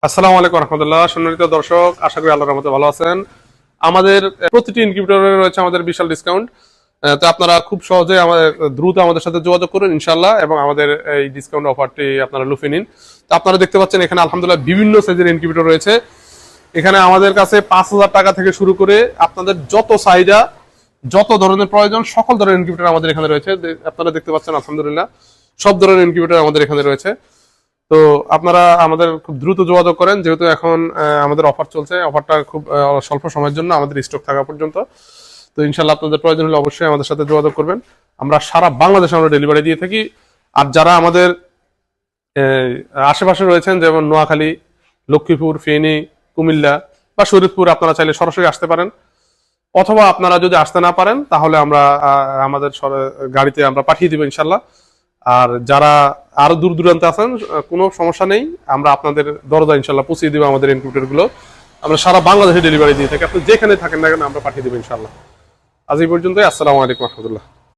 আসসালামু আলাইকুম রহমতুল্লাহ। সম্মানিত দর্শক, আশা করি আল্লাহর রহমতে ভালো আছেন। আমাদের প্রতিটি ইনকিউবেটরে রয়েছে আমাদের বিশাল ডিসকাউন্ট। তো আপনারা খুব সহজে দ্রুত আমাদের সাথে যোগাযোগ করুন ইনশাল্লাহ, এবং আমাদের এই ডিসকাউন্ট অফারটি আপনারা লুফে নিন। তো আপনারা দেখতে পাচ্ছেন এখানে আলহামদুলিল্লাহ বিভিন্ন সাইজের ইনকিউবেটর রয়েছে। এখানে আমাদের কাছে 5,000 টাকা থেকে শুরু করে আপনাদের যত চাহিদা, যত ধরনের প্রয়োজন, সকল ধরনের ইনকিউবেটর আমাদের এখানে রয়েছে। আপনারা দেখতে পাচ্ছেন আলহামদুলিল্লাহ সব ধরনের ইনকিউবেটর আমাদের এখানে রয়েছে। তো আপনারা আমাদের খুব দ্রুত যোগাযোগ করেন, যেহেতু এখন আমাদের অফার চলছে। অফারটা খুব স্বল্প সময়ের জন্য, আমাদের স্টক থাকা পর্যন্ত। তো ইনশাল্লাহ আপনাদের প্রয়োজন হলে অবশ্যই আমাদের সাথে যোগাযোগ করবেন। আমরা সারা বাংলাদেশে আমরা ডেলিভারি দিয়ে থাকি। আর যারা আমাদের আশেপাশে রয়েছেন, যেমন নোয়াখালী, লক্ষ্মীপুর, ফেনী, কুমিল্লা বা শরীয়তপুর, আপনারা চাইলে সরাসরি আসতে পারেন। অথবা আপনারা যদি আসতে না পারেন তাহলে আমরা আমাদের গাড়িতে আমরা পাঠিয়ে দিব ইনশাল্লাহ। আর যারা আরো দূর দূরান্তে আছেন, কোনো সমস্যা নেই, আমরা আপনাদের দরজা ইনশাল্লাহ পৌঁছে দিব। আমাদের ইনকিউবেটর গুলো আমরা সারা বাংলাদেশে ডেলিভারি দিয়ে থাকি। আপনি যেখানে থাকেন না কেন আমরা পাঠিয়ে দেবো ইনশাল্লাহ। আজ এই পর্যন্তই। আসসালামু আলাইকুম রহমতুল্লাহ।